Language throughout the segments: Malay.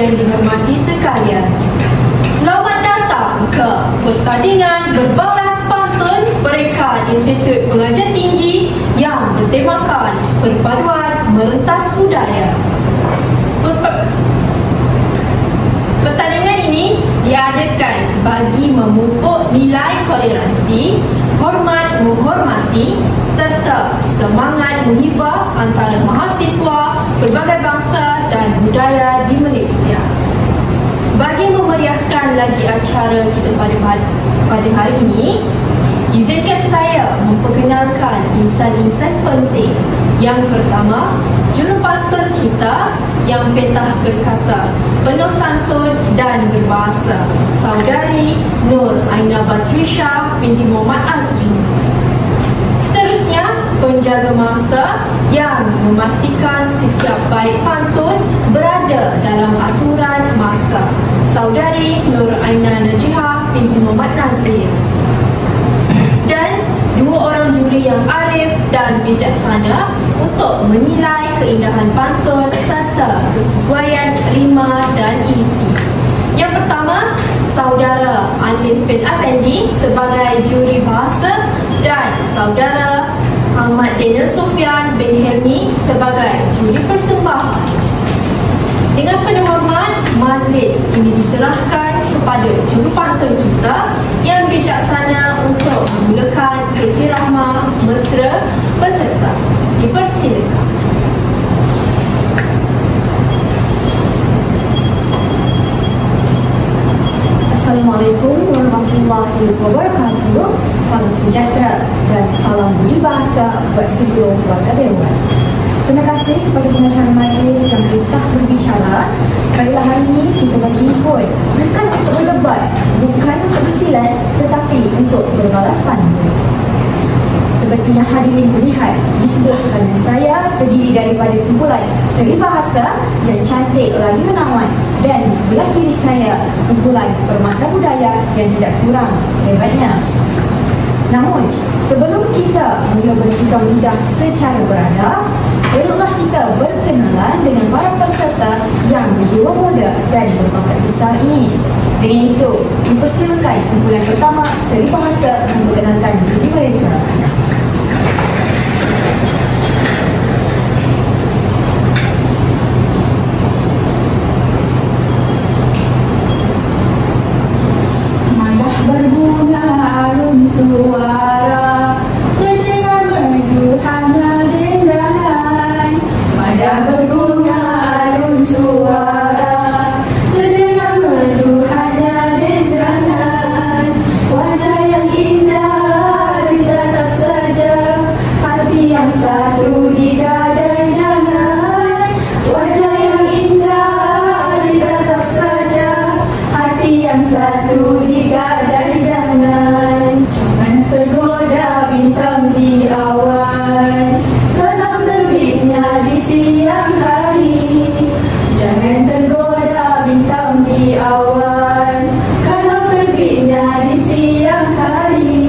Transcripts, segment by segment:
yang dihormati sekalian. Selamat datang ke pertandingan berbalas pantun Peringkat Institut Pengajian Tinggi yang bertemakan perpaduan merentas budaya. Pertandingan ini diadakan bagi memupuk nilai toleransi, hormat menghormati serta semangat menghibah antara mahasiswa pelbagai bangsa dan budaya di Malaysia. Bagi memeriahkan lagi acara kita pada hari ini, izinkan saya memperkenalkan insan-insan penting. Yang pertama, jurupantun kita yang petah berkata penuh santun dan berbahasa, Saudari Nur Aina Batrisha binti Muhammad Azri. Seterusnya, penjaga masa yang memastikan setiap bait pantun berada dalam aturan masa, Saudari Nur Aina Najihah binti Muhammad Nazir. Dan dua orang juri yang arif dan bijaksana untuk menilai keindahan pantun serta kesesuaian rima dan isi. Yang pertama, Saudara Alif bin Afendi sebagai juri bahasa dan Saudara Ahmad Daniel Sofyan bin Helmi sebagai juri persembahan. Dengan penuh hormat, majlis kini diserahkan kepada jurupantun kita yang bijaksana untuk memulakan sesi rahmah mesra peserta. Dipersilakan. Assalamualaikum warahmatullahi wabarakatuh. Salam sejahtera dan salam budi bahasa buat studio keluarga Dewan. Terima kasih kepada pengacara majlis yang betah berbicara. Baiklah, hari ini kita berhimpun bukan untuk berdebat, bukan untuk bersilat, tetapi untuk berbalas pantun. Seperti yang hadirin melihat, di sebelah kanan saya terdiri daripada kumpulan seri bahasa yang cantik lagi menawan, dan di sebelah kiri saya kumpulan permata budaya yang tidak kurang hebatnya. Namun, sebelum kita mula bertukar lidah secara beradab, eloklah kita berkenalan dengan para peserta yang berjiwa muda dan berbakat besar ini. Dengan itu, dipersilakan kumpulan pertama seri bahasa memperkenalkan diri mereka. Madah berbunga alun suara, terdengar merdu hanya dendangan. Madah berbunga alun suara, terdengar merdu hanya dendangan. Wajah yang indah ditatap saja, hati yang satu digadai jangan. Wajah yang indah ditatap saja, hati yang satu digadai jangan. Jangan tergoda bintang di awan, kalau terbitnya di siang hari. Jangan tergoda bintang di awan, kalau terbitnya di siang hari.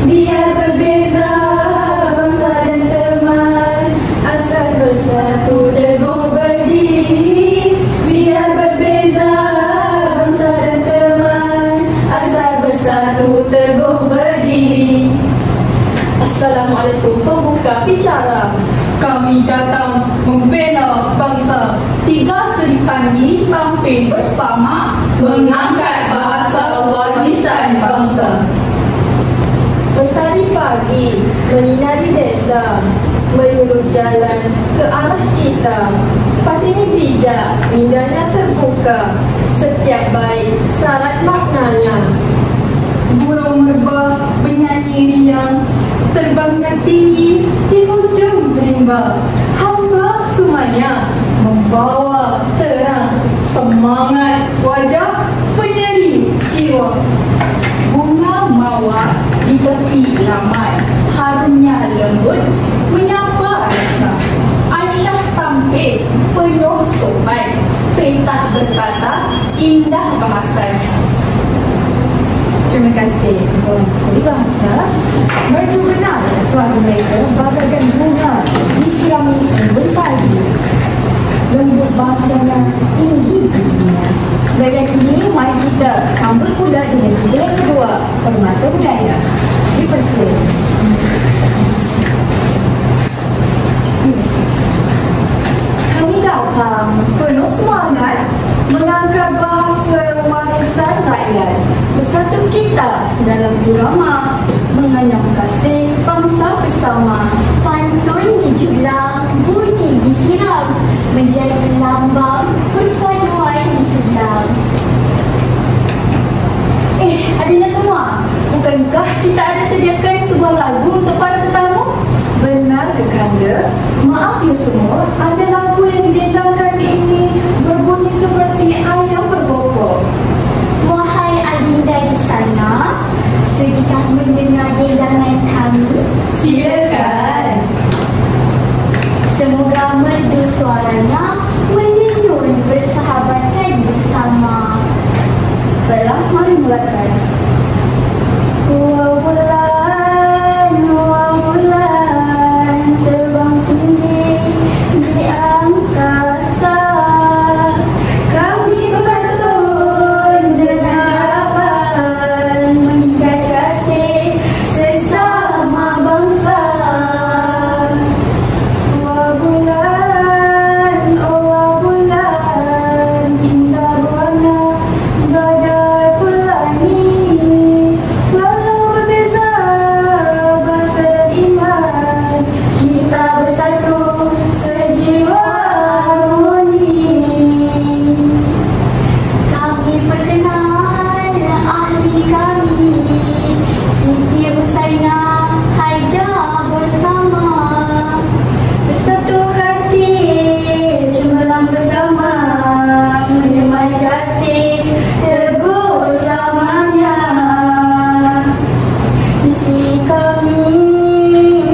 Biar berbeza bangsa dan teman, asal bersatu teguh berdiri. Biar berbeza bangsa dan teman, asal bersatu teguh berdiri. Assalamualaikum pembuka bicara. Kami datang membela bangsa. Tiga Seri Kandi tampil bersama mengangkat bahasa warisan bangsa. Mentari pagi menyinari desa, menyuluh jalan ke arah cita. Fatini bijak, indahnya terbuka, setiap bait syarat maknanya. Burung merbah bernyanyi riang, terbangnya tinggi di hujung rimba. Hamba sumanya membawa terang, semangat wajah penyeri jiwa. Bunga mawar di tepi ramai, harumnya lembut menyapa rasa. Aisyah tampil penuh sopan, petah berkata indah bahasanya. Terima kasih kumpulan seri bahasa. Merdu benar suara mereka bagaikan bunga disirami embun pagi. Lembut bahasanya tinggi di dunia. Baiklah kini, mari kita sambut pula dengan kita yang kedua, Permata Budaya. Dipersilakan. Kami datang penuh semangat mengangkat bahasa warisan rakyat. Bersatu kita dalam irama menganyam kasih bangsa bersama. Pantun dijulang, budi disiram, menjadi lambang perpaduan disulam. Adinda semua, bukankah kita ada sediakan sebuah lagu untuk para tetamu? Benar ke Kanda? Maaf ya semua, ada lagu yang didendangkan ini berbunyi seperti ayam berkokok. Wahai adinda di sana, sudahkah mendengar dendangan kami? Silakan. Semoga merdu suaranya menyenun bersahabatan bersama. Baiklah, mari mulakan. Bulan terbang tinggi di angkasa, kami berpantun dengan harapan meningkat kasih sesama bangsa. Wah bulan, oh bulan, indah warna badai pelangi. Walau berbeza bahasa dan iman, kita bersatu sejiwa harmoni. Kami perkenal ahli kami, Siti Husaina Haida bersama. Bersatu hati, cemerlang bersama, menyemai kasih teguh selamanya. Misi kami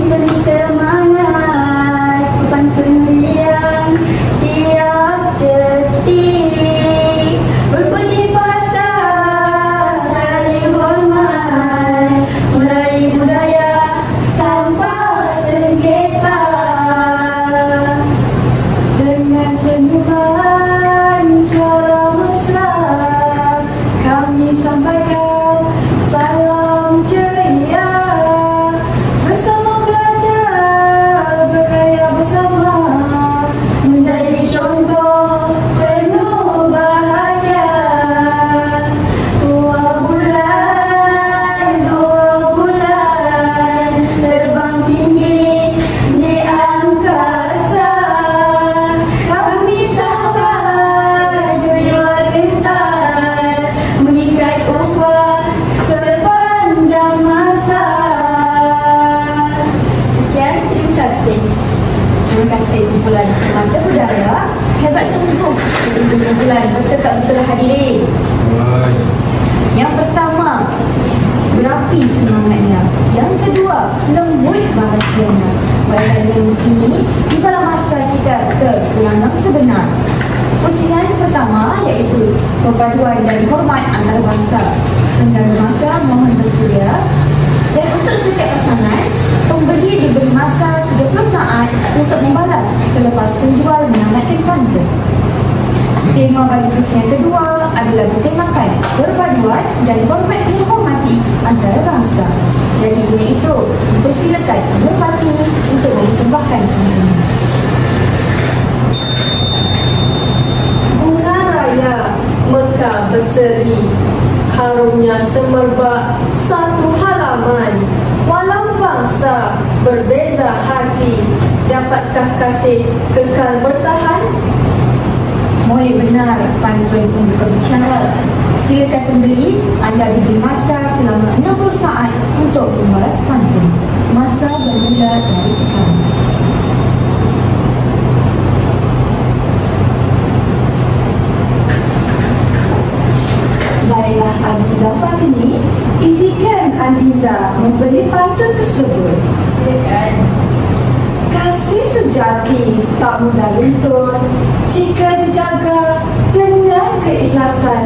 penuh semangat, pantun riang tiap detik, berbudi bahasa saling hormat, meraih budaya tanpa sengketa. Dengan senyuman suara mesra, kami sampaikan salam ceria. Bersama belajar, berkarya bersama, menjadi contoh penuh bahagia. Oh bulan, terbang tinggi di angkasa, kami sahabat berjiwa gentar, mengikat ukhuwah sepanjang masa. Sekian, terima kasih. Terima kasih kumpulan Permata Budaya. Hebat sungguh untuk kumpulan betul-betul hadirin. Yang pertama, berapi semangatnya. Yang kedua, lembut bahasanya. Baiklah, yang ini tibalah masa kita ke ulangan sebenar. Pusingan pertama iaitu perpaduan dan hormat antarabangsa. Penjaga masa mohon bersedia. Dan untuk setiap pasangan, pembeli diberi masa 30 saat untuk membalas selepas penjual menamatkan pantun. Tema bagi pusingan kedua adalah bertemakan perpaduan dan hormat menghormati antarabangsa. Jadi dengan itu, dipersilakan Merpati untuk mempersembahkan pantun. Bunga raya Mekah berseri, harumnya semerbak satu halaman. Walau bangsa berbeza hati, dapatkah kasih kekal bertahan? Mulai benar pantun pembuka bicara. Silakan pembeli, anda diberi masa selama 60 saat untuk membalas pantun. Masa bermula dari sekarang. Baiklah Adinda Fatini, izinkan Adinda membeli pantun tersebut. Silakan. Kasih sejati tak mudah luntur jika dijaga dengan keikhlasan.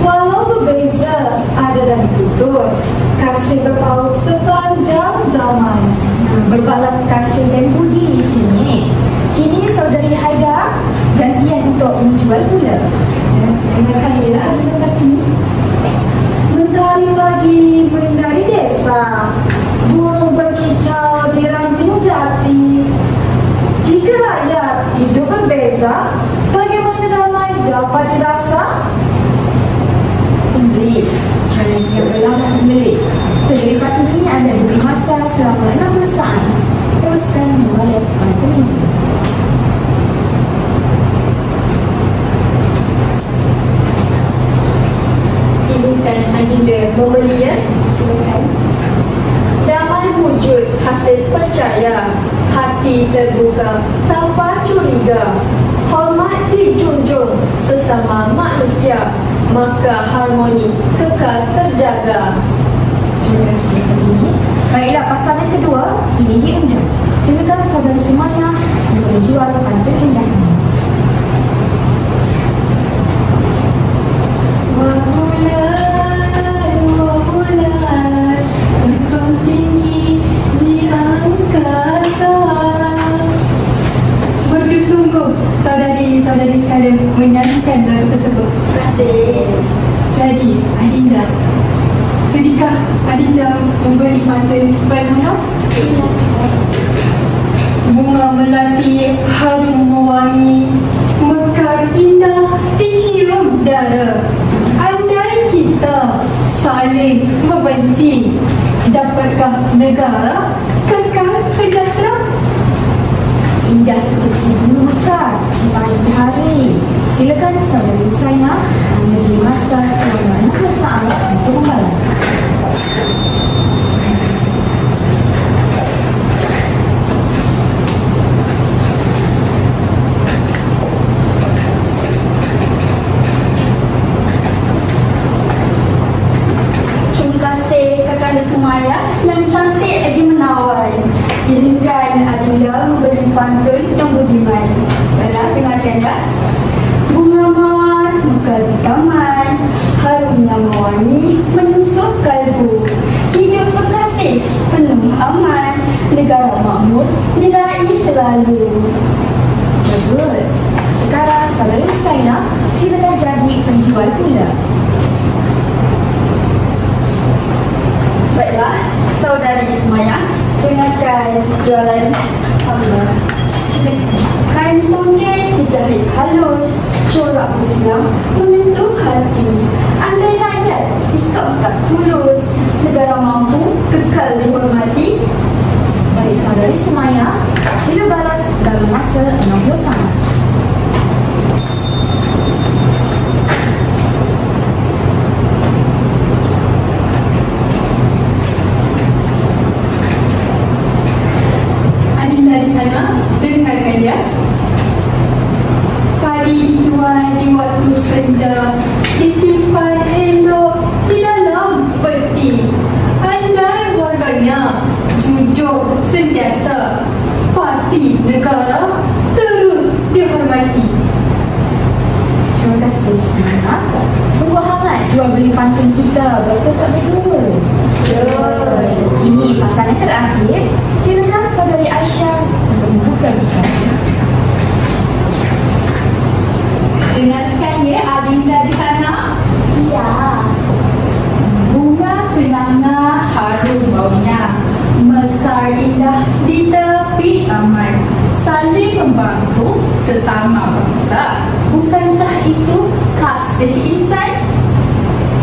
Walau berbeza ada dan tutur, kasih berpaut sepanjang zaman. Berbalas kasih dan budi di sini. Kini saudari Haida, gantian menjual pula. Dengarkan ya Adinda Fatini. Mentari pagi menari desa, burung berkicau di ranting jati. Jika rakyat hidup berbeza, bagaimana damai dapat dirasa? Pembeli, challenge yang berlama pembeli. Sedari Fatini anda diberi masa selama 60 saat. Teruskan membalas pantun ini. Izinkan Adinda membeli ya. Silakan. Damai wujud hasil percaya, hati terbuka tanpa curiga, hormat dijunjung sesama manusia, maka harmoni kekal terjaga. Terima kasih Fatini. Baiklah, pasangan kedua kini diundur. Silakan saudara Sumaya untuk menjual pantun indah ini. Wabulan, terbang tinggi di angkasa. Bersungguh saudari-saudari sekalian menyanyikan lagu tersebut. Jadi, Adinda, sudikah Adinda membeli pantun berguna? Bunga melati harum mewangi, mekar indah dicium dara. Andai kita saling membenci, dapatkah negara kekal sejahtera? Indah seperti bulu mekar di pagi hari. Silakan saudari Saina memberi masa selama 60 saat untuk membalas. Terima kasih Kakanda Sumaya yang cantik lagi menawan. Izinkan Adinda memberi pantun yang budiman. Baiklah, dengarkan ya. Bunga mawar mekar di taman, harumnya mewangi menusuk kalbu. Hidup berkasih penuh aman, negara makmur diraih selalu. Bagus. Sekarang saudari Saina silakan jadi penjual pula. Baiklah, saudari Ismaya, dengarkan jualan hamba. Kain songai terjahit halus, corak bersilang menyentuh hati. Andai rakyat sikap tak tulus, negara mampu kekal dihormati. Baik saudari Sumaya, sila balas dalam masa 60 saat. Adinda di sana, dengarkan ya. Padi dituai di waktu senja, disimpan elok di dalam peti. Andai warganya jujur sentiasa, pasti negara terus dihormati. Terima kasih Sumaya. Sungguh hangat jual beli pantun kita, betul tak betul? Kini pasangan terakhir, silakan saudari Aisyah untuk membuka bicara. Dengarkan ya Adinda di sana. Ya, Bunga kenanga harum baunya, mekar indah di tepi taman, saling membantu sesama bangsa. Bukankah itu kasih insan?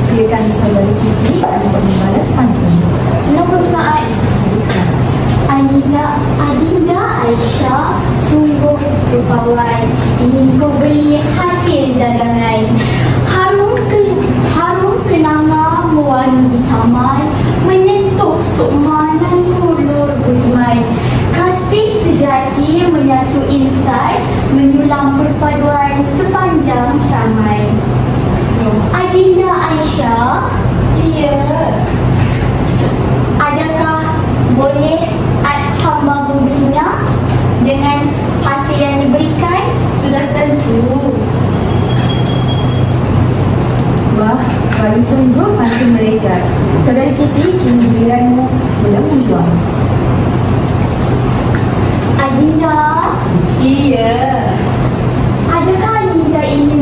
Silakan saudari Siti untuk membalas pantun. 60 saat habiskan. Adinda Aisyah, sungguh rupawan. Ingin kau beli hasil dagangan. Harum kenanga mewangi di taman, menyentuh sukmanan hulur budiman. Kasih sejati menyatu insan, menyulam perpaduan sepanjang zaman. Adinda Aisyah, Ya, adakah boleh hamba membelinya dengan hasil yang diberikan? sudah tentu. Wah, bagi sungguh pantun mereka. Saudari Siti, kini giliranmu mula menjual. Adinda, Iya, adakah Adinda ingin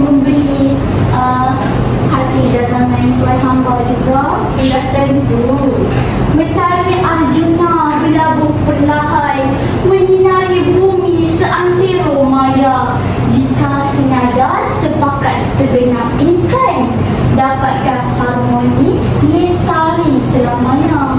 lestari selamanya.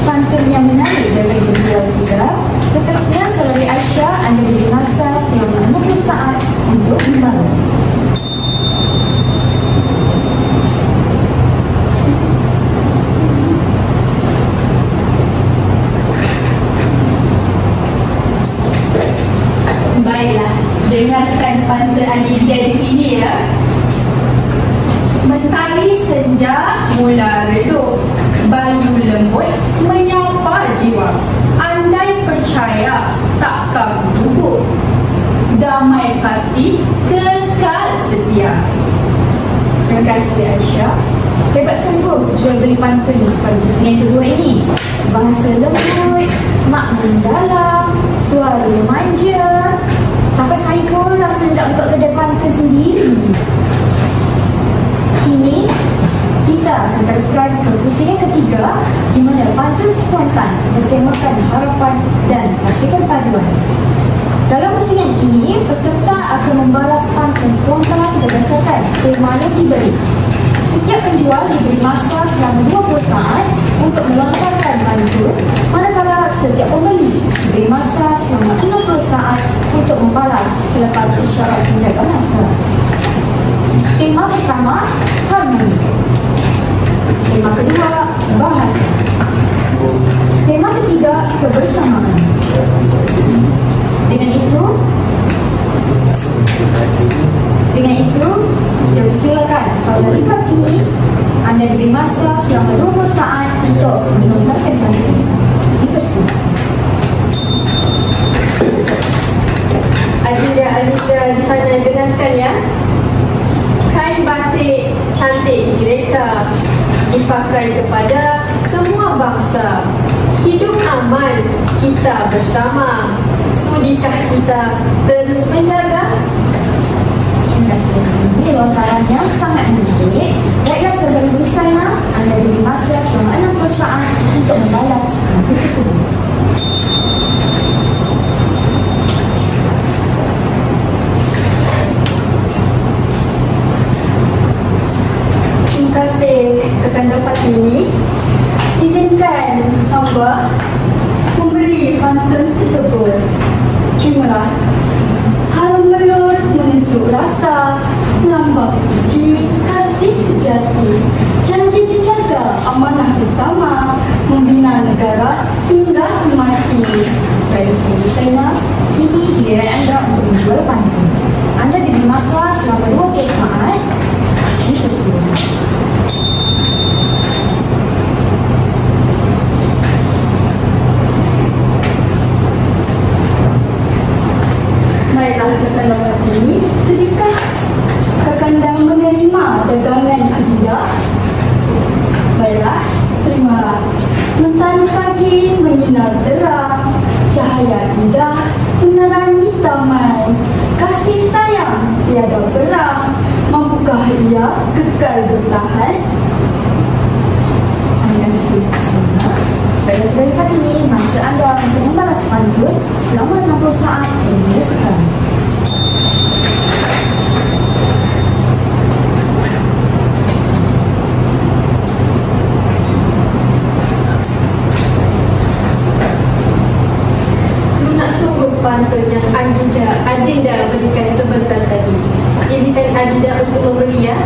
Pantun yang menarik dari penjual kita. Seterusnya, saudari Aisyah, anda diberi masa selama 60 saat untuk membalas. Baiklah, dengarkan pantun Adida di sini ya. Mentari senja mula redup, bayu lembut menyapa jiwa. Andai percaya takkan gugur, damai pasti kekal setia. Terima kasih Aisyah. Hebat sungguh jual beli pantun pada pusingan yang kedua ini. Bahasa lembut, makna mendalam, suara manja. Sampai saya pun rasa nak buka kedai pantun sendiri. Kini kita akan teruskan ke pusingan ketiga, di mana pantun spontan bertemakan harapan dan kasih perpaduan. Dalam pusingan ini, peserta akan membalas pantun spontan berdasarkan tema yang diberi. Setiap penjual diberi masa selama 20 saat untuk melontarkan pantun, manakala setiap pembeli diberi masa selama 60 saat untuk membalas selepas isyarat penjaga masa. Tema pertama, harmoni. Tema kedua, bahasa. Tema ketiga, kebersamaan. Dengan itu, kita persilakan saudari Fatini, anda diberi masa selama 20 saat untuk melontarkan pantun. Dipersilakan. Adida di sana dengarkan ya. Kain batik cantik direka, dipakai kepada semua bangsa. Hidup aman kita bersama, sudikah kita terus menjaga? Terima kasih. Ini lontarannya sangat menarik. Baiklah saudari Busana, anda diberi masa selama 60 saat untuk membalas pantun tersebut. Terima kasih Kakanda Fatini. Izinkan hamba memberi pantun tersebut. Terimalah. Harum melur menusuk rasa, lambang suci kasih sejati, janji dijaga amanah bersama, membina negara hingga mati. Baik, saudari Saina, kini giliran anda untuk menjual pantun. Anda diberi masa selama 20 saat. Dipersilakan. Baiklah Kakanda Fatini, sedikah Kakanda menerima dagangan Adida? Baiklah, terimalah. Mentari pagi menyinar terang, cahaya indah menerangi taman. Kasih sayang tiada perang, mampukah ia kekal bertahan? Terima kasih Busana. Baiklah saudari Fatini, masa anda untuk membalas pantun selama 60 saat dimulai sekarang. Lunak sungguh pantun yang Adinda berikan sebentar tadi. Izinkan Adinda untuk memberi ya.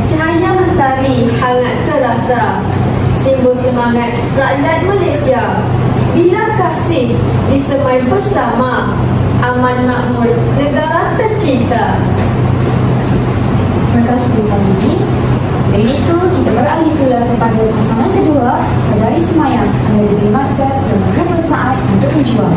Cahaya mentari hangat terasa, simbol semangat rakyat Malaysia. Bila kasih disemai bersama, aman makmur negara tercinta. Terima kasih Fatini. Dengan itu, kita beralih pula kepada pasangan kedua, saudari Semayang. Anda diberi masa selama 20 saat untuk menjual.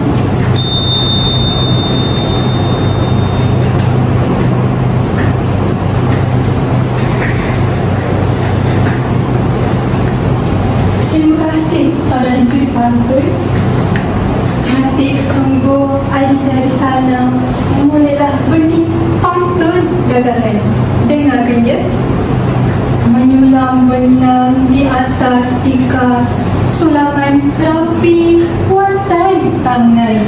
Terima kasih saudara juri pantun. Cantik sungguh Adida di sana. Mulailah bunyi pantun dagangan. Dengarkan ya. Menyulam benang di atas tikar, sulaman rapi buatan tangan.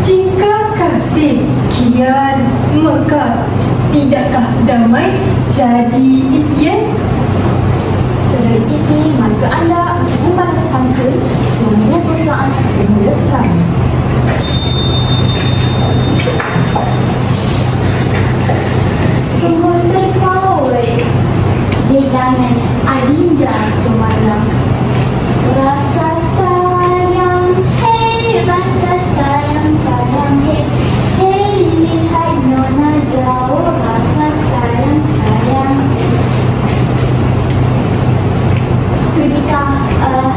Jika kasih kian mekar, Tidakkah damai jadi impian? Saudari Siti, masa anda untuk membalas pantun selama 20 saat dimula sekarang. Sungguh terpawai dengan adinda semalam. Rasa sayang, hey, rasa sayang, sayang, hey, hey, lihat nona jauh, rasa sayang, sayang. Sudikah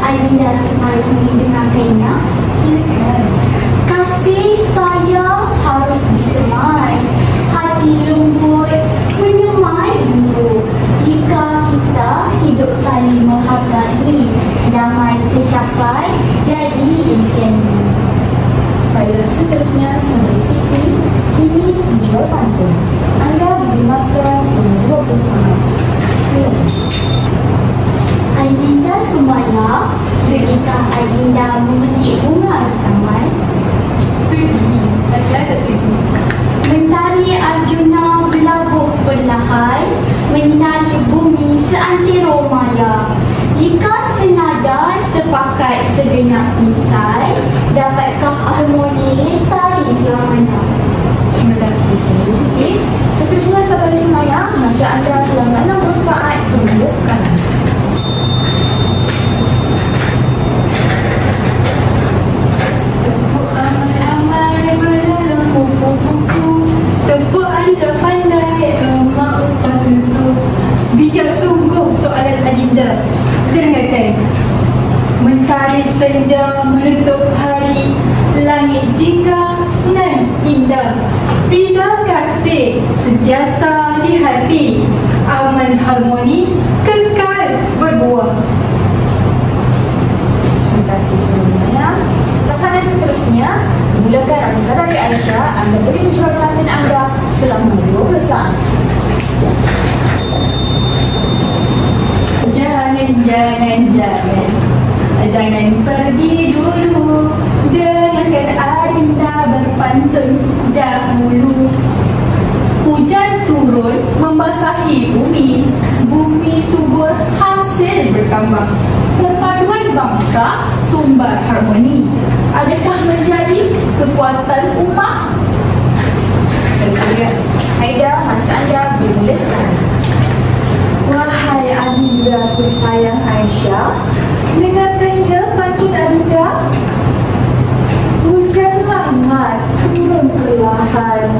adinda semalam mendengarkannya? Silakan. Kasih sayang harus disemai, hati lembut menyemai dulu. Jika kita hidup saling menghargai, damai tercapai jadi impianmu. Baiklah, seterusnya Saudari Siti kini menjual pantun. Anda diberi masa selama 20 saat. Silakan. Adinda semuanya, sudikah adinda memetik bunga di taman? Sudi. Tadi ada sudi. Mentari Arjuna berlabuh perlahan, menyinari bumi seantero maya. Jika senada sepakat segenap insan, dapatkah harmoni lestari selamanya? Terima kasih Saudari Siti. Seterusnya Saudari Semaya, masa anda selama 60 saat dimula sekarang. Tepuk ramai-ramai berdalam kupu-kupu, tepuk anda pandai emak upah susu. Bijak sungguh soalan adinda. Dengarkan. Mentari senja menutup hari, langit jingga nan indah. Bila kasih sentiasa di hati, aman harmoni kekal berbuah. Terima kasih semuanya. Pasangan seterusnya, mulakan oleh Saudari Aisyah. Anda boleh menjual pantun anda selama 20 saat. Jangan pergi dulu, dengarkan adinda berpantun dahulu. Hujan turun membasahi bumi, bumi subur hasil bertambah. Perpaduan bangsa sumber harmoni, adakah menjadi kekuatan ummah? Haida, masa anda dimulai sekarang. Wahai adinda tersayang Aisyah, dengarkan ya pantun adinda. Hujan rahmat turun perlahan,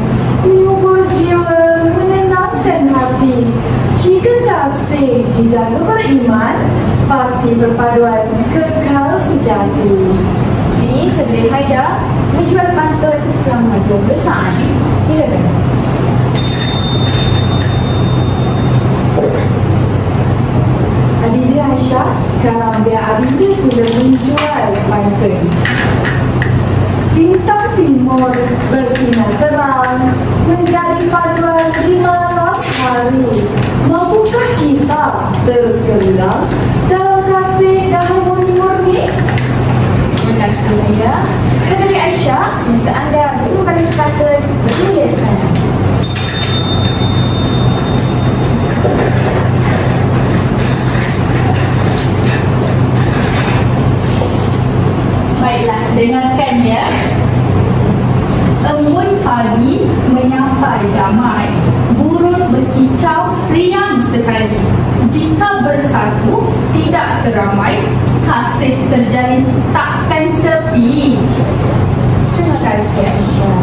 menyubur jiwa, menenangkan hati. Jika kasih dijaga beriman, pasti perpaduan kekal sejati. Ini Saudari Haida menjual pantun selama 20 saat. Silakan. Adinda Aisyah, sekarang biar adinda pula menjual pantun. Bintang timur bersinar terang, menjadi paduan di malam hari. Mampukah kita terus gemilang dalam kasih dan harmoni murni? Terima kasih Haida. Saudari Aisyah, masa anda boleh membalas pantun dimulai sekarang. Baiklah, dengarkan ya. Embun pagi menyampai damai, burung berkicau riang sekali. Jika bersatu tidak teramai, kasih terjalin takkan sepi. Terima kasih Aisyah.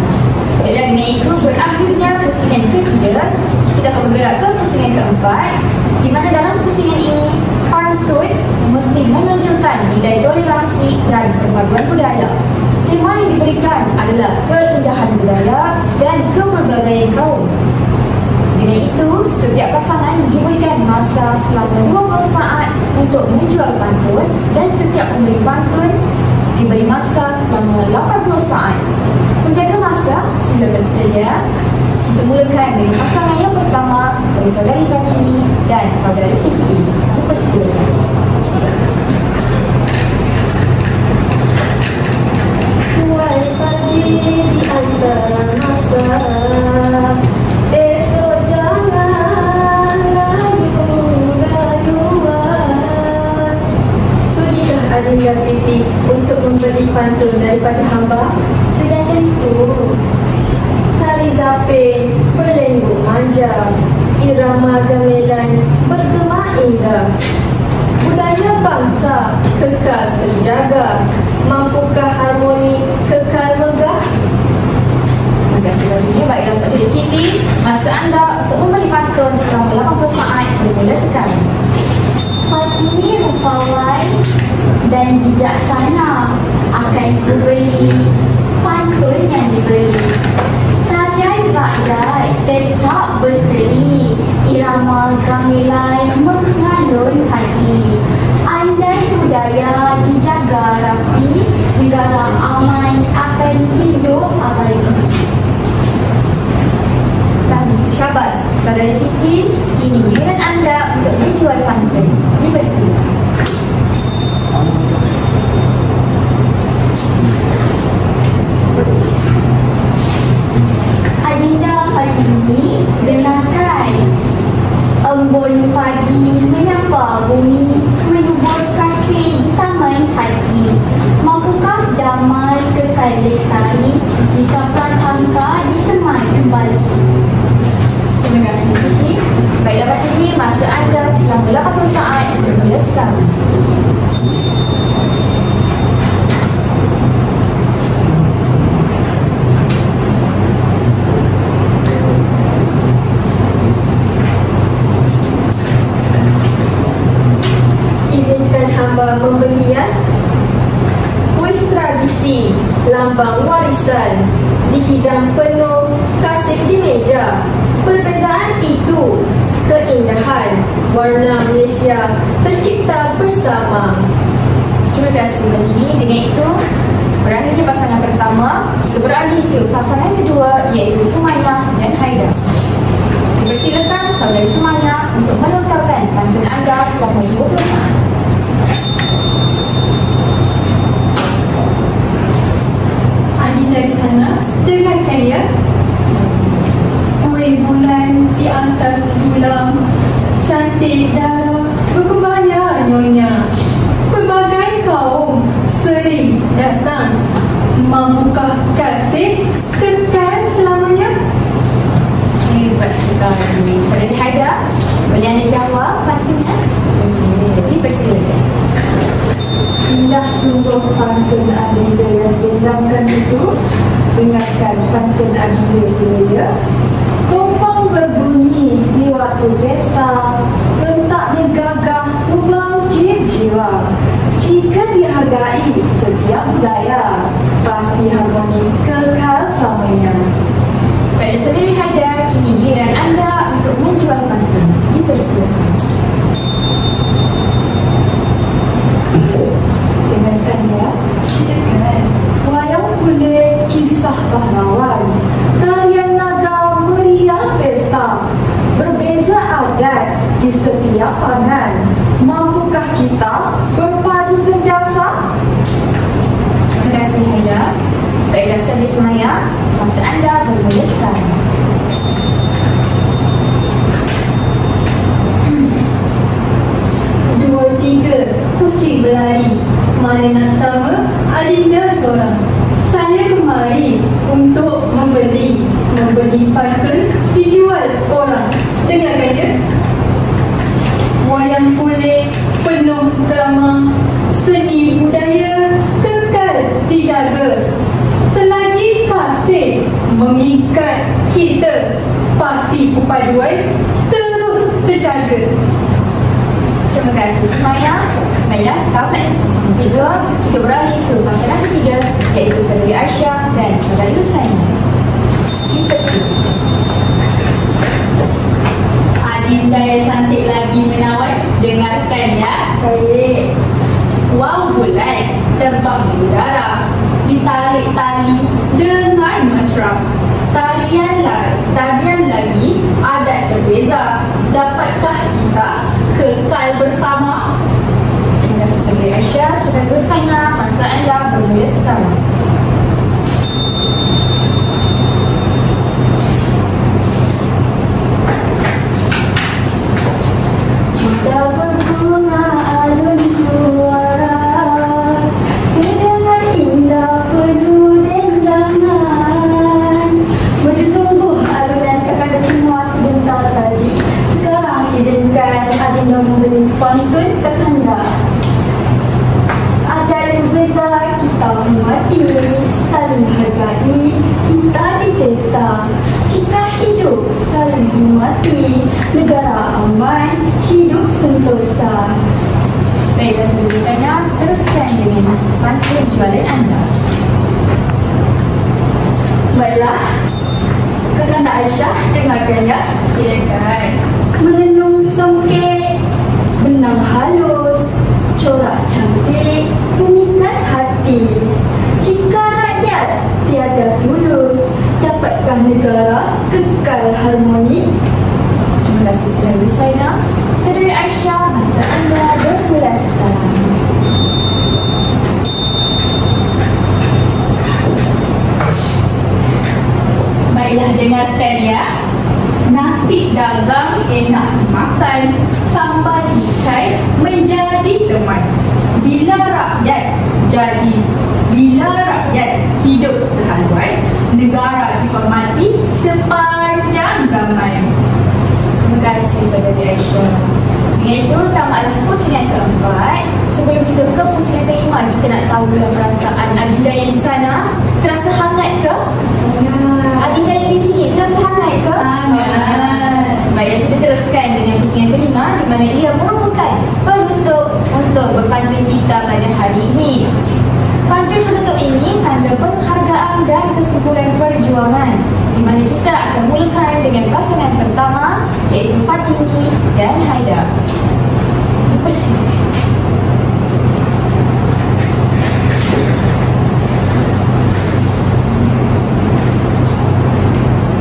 Baiklah, dengan itu berakhirnya pusingan ketiga. Kita akan bergerak ke pusingan keempat, di mana dalam pusingan ini pantun mesti menunjukkan nilai toleransi dan perpaduan budaya. Tema yang diberikan adalah keindahan budaya dan kepelbagaian kaum. Dengan itu, setiap pasangan diberikan masa selama 20 saat untuk menjual pantun dan setiap pembeli pantun diberi masa selama 80 saat. Menjaga masa, sila bersedia. Kita mulakan dari pasangan yang pertama dari Saudari Kartini dan Saudari Siti. Dipersilakan. Tuai pagi di antara masa, esok jam pantun daripada hamba? Sudah tentu. Tari zapin berlengguk manja, irama gamelan bergema indah. Budaya bangsa kekal terjaga, mampukah harmoni kekal megah? Terima kasih banyak. Baiklah saudara Siti, masa anda untuk memberi pantun selama 80 saat bermula sekarang. Fatini rupawan dan bijaksana akan kuberi pantun yang diberi. Tarian rakyat tetap berseri, irama gamelan mengalun hati. Andai budaya dijaga rapi, negara aman akan hidup abadi. Syabas, saudara Siti, kini giliran anda untuk menjual pantun. Dipersilakan. Adinda Fatini, dengarkan. Embun pagi menyapa bumi, menubur kasih di taman hati. Mampukah damai kekal lestari jika prasangka disemai kembali? Terima kasih Siti. Baiklah Fatini, masa anda selama 80 saat bermula sekarang. Izinkan hamba membeli ya. Kuih tradisi, lambang warisan, dihidang penuh kasih di meja. Perbezaan itu keindahan, warna Malaysia tercipta bersama. Terima kasih Fatini. Dengan itu, berakhirnya pasangan pertama, kita beralih ke pasangan kedua iaitu Sumaya dan Haida. Dipersilakan saudari Sumaya untuk melontarkan pantun anda selama 20 saat. Adinda di sana, dengarkan ya. Kuih bulan di atas tulang, cantik darah berkembaya nyonya. Berbagai kaum sering datang, mampukah kasih kekal selamanya? Hebat sekali. Saudari Haida, boleh anda jawab pantunnya? Dipersilakan. Indah sungguh pantun Adinda yang diendangkan itu. Dengarkan pantun Adinda dulu ya. Kompang berbunyi di waktu pesta, rentaknya gagah membangkit jiwa. Jika dihargai setiap budaya, pasti harmoni kekal selamanya. Baiklah saudari Haida, kini giliran anda untuk menjual pantun. Dipersilakan. Dengarkan ya. Wayang kulit kisah pahlawan, tarian naga meriah pesta. Berbeza adat di setiap pangan, mampukah kita berpadu sentiasa? Terima kasih Haida. Baiklah saudari Sumaya, masa anda bermula sekarang. Dua tiga kucing berlari, mana nak sama Adinda seorang. Saya kemari untuk membeli pantun dijual orang. Dengarkan ya. Wayang kulit penuh drama, seni budaya kekal dijaga. Selagi kasih mengikat kita, pasti perpaduan terus terjaga. Terima kasih Sumaya. Baiklah, kawan pasangan kedua, kita beralih ke pasangan ketiga iaitu saudari Aisyah dan saudari Husaina. Dipersilakan. Adinda yang cantik lagi menawan, dengarkan ya. Baik. Wow bulan terbang di udara, ditarik tali dengan mesra. Tarian lagi adat berbeza, dapatkah kita kekal bersama? Terima kasih saudari Aisyah. Saudari Husaina, masa anda bermula sekarang. Sudah berbunga alun suara, terdengar indah hidup saling menghormati, negara aman, hidup sentosa. Baiklah seterusnya, teruskan dengan pantun jualan anda. Baiklah, Kakanda Aisyah, dengarkan ya. Silakan. Menenung songket, benang halus, corak cantik, memikat hati. Jika rakyat tiada tulus, dapatkah negara kekal harmoni? Terima kasih Saudara Rusaina. Saudari Aisyah, masa anda bermula sekarang. Baiklah, dengarkan ya. Nasi dagang enak dimakan, sambal ikan menjadi teman. Bila rakyat hidup sehaluan, negara dihormati sepanjang zaman. Terima kasih Saudari Aisyah. Dengan itu, tamatlah pusingan keempat. Sebelum kita ke pusingan kelima, kita nak tahu dulu perasaan adinda yang di sana. Terasa hangat ke? Adinda yang di sini terasa hangat ke? Hangat. Baiklah, kita teruskan dengan pusingan kelima, di mana ia merupakan penutup untuk berpantun kita pada hari ini. Pantun penutup ini tanda penghargaan dan kesimpulan perjuangan, di mana kita akan mulakan dengan pasangan pertama, iaitu Fatini dan Haida. Dipersilakan.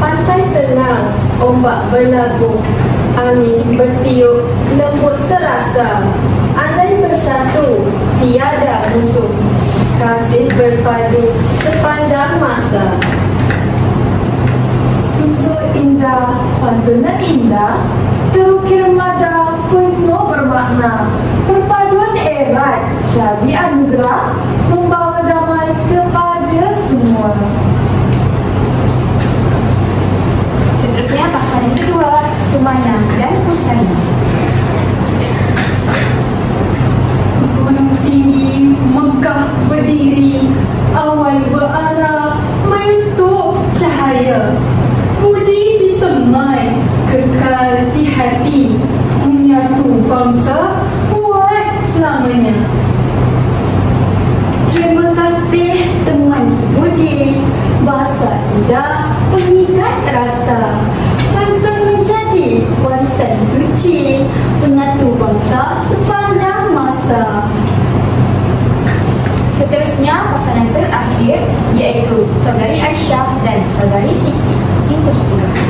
Pantai tenang, ombak berlabuh, angin bertiup, lembut terasa. Andai bersatu, tiada musuh, kasih berpadu sepanjang masa. Sungguh indah, pantunan indah, terukir mada penuh bermakna. Perpaduan erat jadi anugerah, membawa damai kepada semua. Seterusnya pasangan kedua, Sumaya dan Husaina. Gunung tinggi, megah berdiri, awan berarah, menyentuh cahaya. Budi disemai, kekal di hati, menyatu bangsa kuat selamanya. Terima kasih teman sebudi, bahasa indah, pengikat rasa. Pantun menjadi warisan suci, menyatu bangsa sepanjang masa. Seterusnya pasangan terakhir, iaitu Saudari Aisyah dan Saudari Siti. Dipersilakan.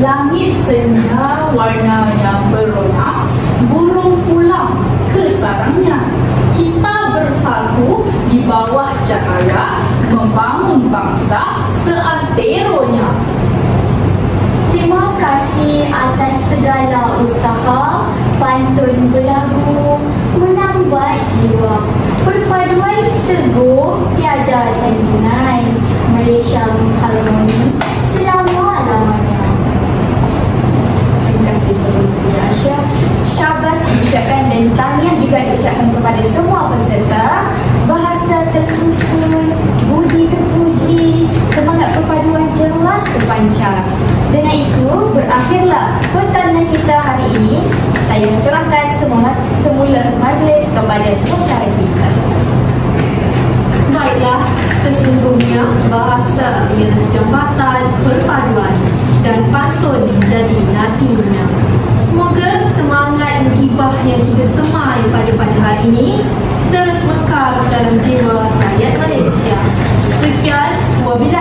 Langit senja warnanya berona, burung pulang ke sarangnya. Kita bersatu di bawah cahaya, membangun bangsa seanteronya. Terima kasih atas segala usaha, pantun berlagu, menambah jiwa. Perpaduan teguh, tiada tandingan. Malaysia harmoni selama-lamanya. Terima kasih Saudari Aisyah. Syabas diucapkan dan tahniah juga diucapkan kepada semua peserta. Bahasa tersusun, budi terpuji, semangat perpaduan jelas terpancar. Dengan itu, berakhirlah pertandingan kita hari ini. Saya serahkan semula majlis kepada pengacara kita. Baiklah, sesungguhnya bahasa ialah jambatan perpaduan dan pantun menjadi nadinya. Semoga semangat menghibah yang kita semai pada hari ini terus mekar dalam jiwa rakyat Malaysia. Sekian, wabillahi